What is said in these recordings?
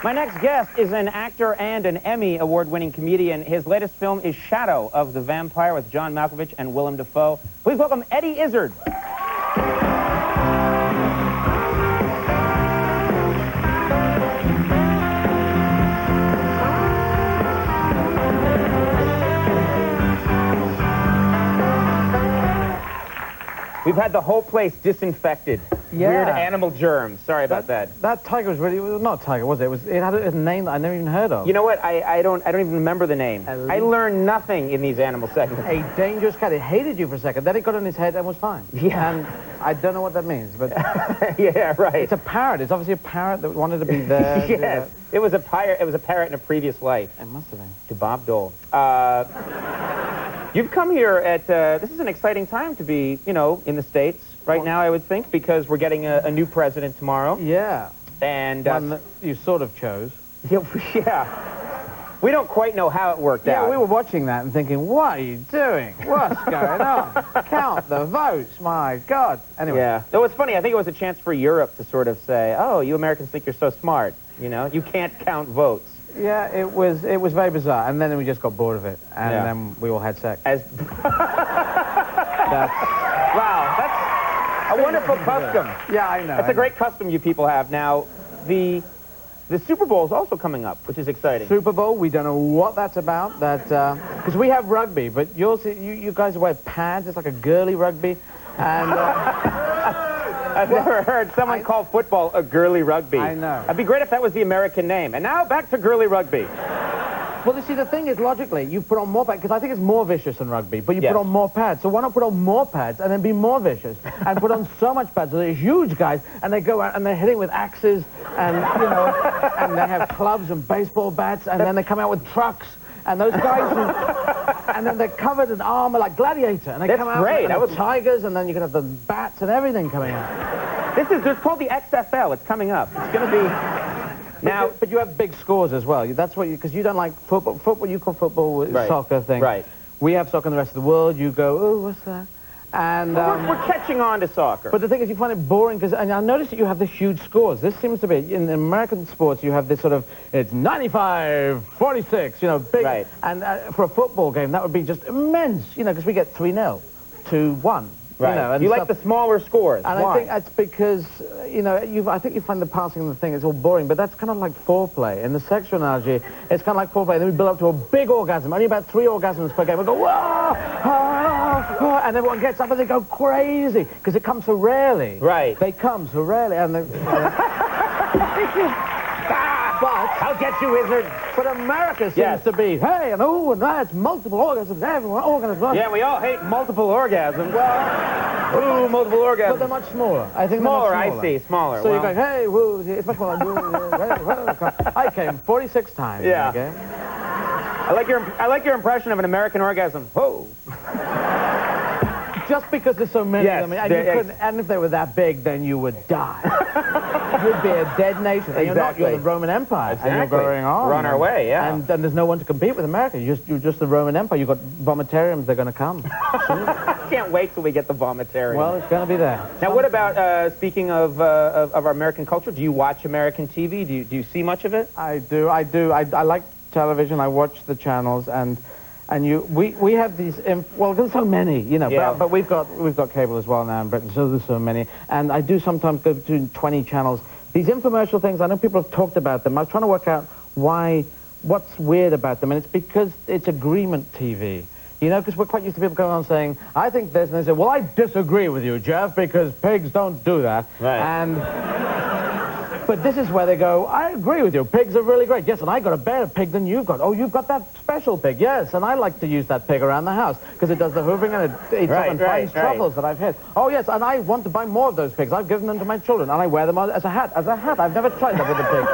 My next guest is an actor and an Emmy award-winning comedian. His latest film is Shadow of the Vampire with John Malkovich and Willem Dafoe. Please welcome Eddie Izzard. We've had the whole place disinfected. Yeah. Weird animal germs. Sorry about that. That tiger was really, not a tiger, was it? It had a name that I never even heard of. You know what? I don't even remember the name. I learned nothing in these animal segments. A dangerous cat. It hated you for a second. Then it got on his head and was fine. Yeah. And I don't know what that means, but yeah, right. it's a parrot. It's obviously a parrot that wanted to be there. Yes. It was a parrot in a previous life. It must have been. To Bob Dole. You've come here at, this is an exciting time to be, you know, in the States right now, I would think, because we're getting a new president tomorrow. Yeah. And one that you sort of chose. Yeah. We don't quite know how it worked out. Yeah, we were watching that and thinking, what are you doing? What's going on? Count the votes, my God. Anyway. Yeah. Though it's funny, I think it was a chance for Europe to sort of say, oh, you Americans think you're so smart, you know? You can't count votes. Yeah, it was very bizarre, and then we just got bored of it, and then we all had sex. Wow, that's a wonderful custom. Yeah, I know. That's a great custom you people have. Now, the Super Bowl is also coming up, which is exciting. Super Bowl, we don't know what that's about. Because we have rugby, but you guys wear pads. It's like a girly rugby, and. I've never heard someone call football a girly rugby. I know. It'd be great if that was the American name. And now back to girly rugby. Well, you see, the thing is, logically, you put on more pads, because I think it's more vicious than rugby, but you put on more pads. So why not put on more pads and then be more vicious? And put on so much pads. So they're huge guys, and they go out and they're hitting with axes, and, you know, and they have clubs and baseball bats, and then they come out with trucks. And those guys, and then they're covered in armor like Gladiator. And they come out with tigers, and then you can have the bats and everything coming out. It's called the XFL. It's coming up. It's going to be... Now, but you have big scores as well. That's what because you don't like football. Football, you call football soccer thing. Right. We have soccer in the rest of the world. You go, oh, what's that? And we're catching on to soccer. But the thing is, you find it boring because, and I noticed that you have the huge scores. This seems to be in American sports. You have this sort of it's 95-46, you know, big. Right. And for a football game, that would be just immense, you know, because we get 3-0 to 1. Right. You know, and you like the smaller scores. And why? I think that's because, you know, I think you find the passing of the thing, it's all boring, but that's kind of like foreplay. In the sexual analogy, it's kind of like foreplay. Then we build up to a big orgasm, only about 3 orgasms per game. We go, whoa, oh, oh, and everyone gets up and they go crazy, because it comes so rarely. Right. They come so rarely, and they... But I'll get you, Izzard. But America seems to be, hey, and oh, and that's multiple orgasms, everyone orgasms. Yeah, we all hate multiple orgasms. Well, ooh, multiple orgasms. But they're much smaller. I think smaller, they're much smaller. I see, smaller. So you're going, hey, woo, it's much more like, I came 46 times. Yeah. Okay? I like your impression of an American orgasm. Whoa. Just because there's so many yes, of them, and if they were that big, then you would die. You'd be a dead nation. And you're not. You're the Roman Empire. Exactly. And you're going on. We're on our way, yeah. And there's no one to compete with America. You're just the Roman Empire. You've got vomitariums. They're going to come. I can't wait till we get the vomitarium. Well, it's going to be there. Now, what about, speaking of our American culture, do you watch American TV? Do you see much of it? I do. I like television. I watch the channels, and we have these, well, there's so many, you know, but we've got cable as well now in Britain, so there's so many. And I do sometimes go between 20 channels. These infomercial things, I know people have talked about them. I was trying to work out what's weird about them, and it's because it's agreement TV. You know, because we're quite used to people coming on saying, I think this, and they say, well, I disagree with you, Jeff, because pigs don't do that. Right. But this is where they go, I agree with you, pigs are really great. Yes, and I got a better pig than you've got. Oh, you've got that special pig. Yes, and I like to use that pig around the house because it does the hoovering and it eats up and finds truffles that I've hid. Oh, yes, and I want to buy more of those pigs. I've given them to my children, and I wear them as a hat. As a hat. I've never tried that with a pig.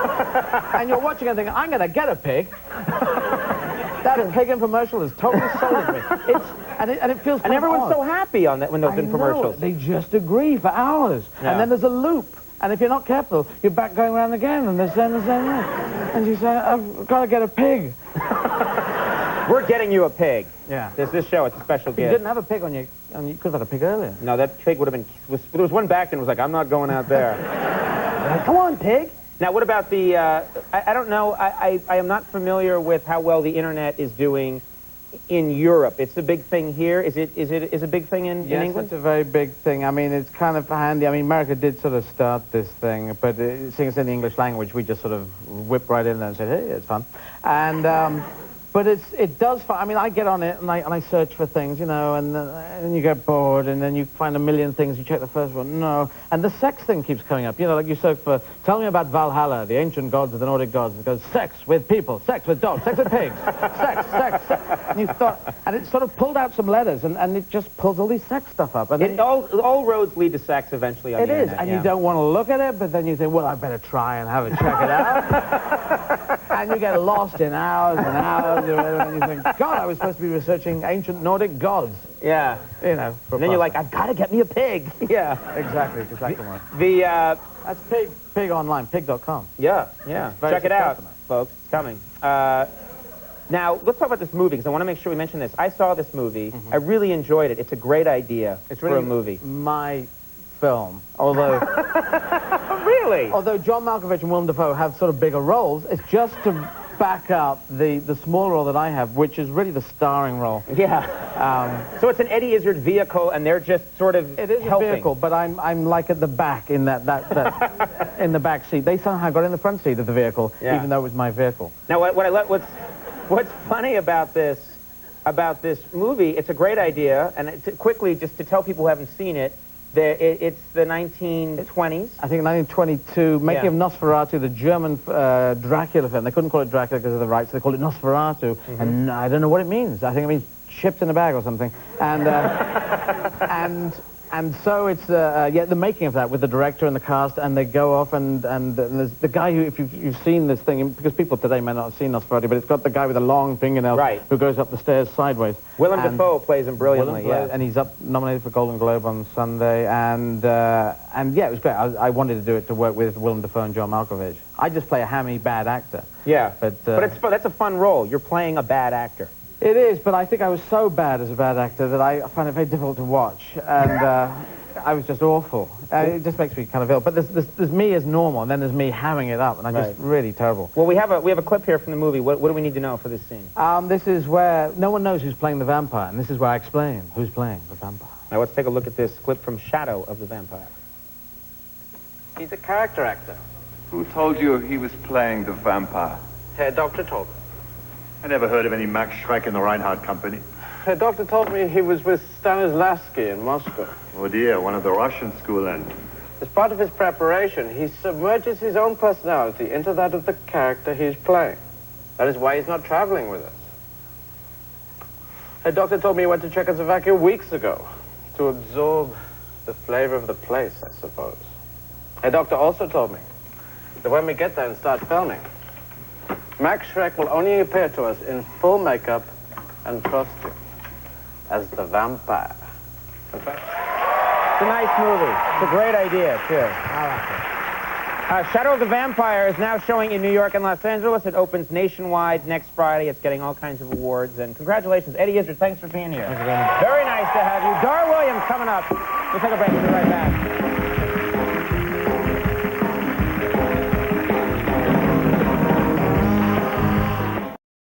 And you're watching and thinking, I'm going to get a pig. That pig infomercial is totally sold me. And it feels and everyone's so happy on that when those infomercials. They just agree for hours. Yeah. And then there's a loop. And if you're not careful, you're back going around again, and they're saying the same thing. And you say, I've got to get a pig. We're getting you a pig. Yeah. This show, it's a special gift. You didn't have a pig on you. You could have had a pig earlier. No, that pig would have been... There was one back and was like, I'm not going out there. Come on, pig. Now, what about the, I don't know, I am not familiar with how well the internet is doing in Europe. It's a big thing here. Is it a big thing in England? Yes, it's a very big thing. I mean, it's kind of handy. I mean, America did sort of start this thing, but seeing it's in the English language, we just sort of whipped right in there and said, hey, it's fun. And, but it does, I mean, I get on it and I search for things, you know, and then you get bored and then you find a million things, you check the first one, no. And the sex thing keeps coming up. You know, like you search for, tell me about Valhalla, the ancient gods of the Nordic gods. It goes, sex with people, sex with dogs, sex with pigs, sex. And you thought, and it sort of pulled out some letters and it just pulls all these sex stuff up. And all roads lead to sex eventually on the internet. It is, and you don't want to look at it, but then you think, well, I better try and have a check it out. And you get lost in hours and hours, and you think, God, I was supposed to be researching ancient Nordic gods. Yeah. You know. And then you're like, I've got to get me a pig. Yeah. Exactly right. That's pig online, pig.com. Yeah. Check it out, folks. It's coming. Now, let's talk about this movie, because I want to make sure we mention this. I saw this movie. I really enjoyed it. It's a great idea for a movie. My film, although... Really? Although John Malkovich and Willem Dafoe have sort of bigger roles, it's just to back up the small role that I have, which is really the starring role. Yeah. So it's an Eddie Izzard vehicle, and they're just sort of It is helping. a vehicle, but I'm like at the back in that in the back seat. They somehow got in the front seat of the vehicle, even though it was my vehicle. Now, what's funny about this movie? It's a great idea, and quickly, just to tell people who haven't seen it. It's the 1920s. I think 1922, making of Nosferatu, the German Dracula film. They couldn't call it Dracula because of the rights. They called it Nosferatu, and I don't know what it means. I think it means chipped in a bag or something. And and so it's the making of that with the director and the cast, and they go off and there's the guy who, if you've seen this thing, because people today may not have seen Nosferatu, but it's got the guy with the long fingernails who goes up the stairs sideways. Willem Dafoe plays him brilliantly, and he's nominated for Golden Globe on Sunday, and yeah, it was great. I wanted to do it to work with Willem Dafoe and John Malkovich. I just play a hammy bad actor. Yeah, but that's a fun role. You're playing a bad actor. It is, but I think I was so bad as a bad actor that I find it very difficult to watch, and I was just awful. It just makes me kind of ill. But there's me as normal, and then there's me hamming it up, and I'm just really terrible. Well, we have a clip here from the movie. What do we need to know for this scene? This is where no one knows who's playing the vampire, and this is where I explain who's playing the vampire. Now let's take a look at this clip from Shadow of the Vampire. He's a character actor. Who told you he was playing the vampire? Herr Doctor told me. I never heard of any Max Schreck in the Reinhardt Company. Herr Doctor told me he was with Stanislavski in Moscow. Oh dear, one of the Russian school then. As part of his preparation, he submerges his own personality into that of the character he's playing. That is why he's not traveling with us. Herr Doctor told me he went to Czechoslovakia weeks ago to absorb the flavor of the place, I suppose. Herr Doctor also told me that when we get there and start filming, Max Schreck will only appear to us in full makeup and costume as the vampire. It's a nice movie. It's a great idea, too. I like it. Shadow of the Vampire is now showing in New York and Los Angeles. It opens nationwide next Friday. It's getting all kinds of awards. And congratulations, Eddie Izzard. Thanks for being here. Thank you very much. Very nice to have you. Dar Williams coming up. We'll take a break. We'll be right back.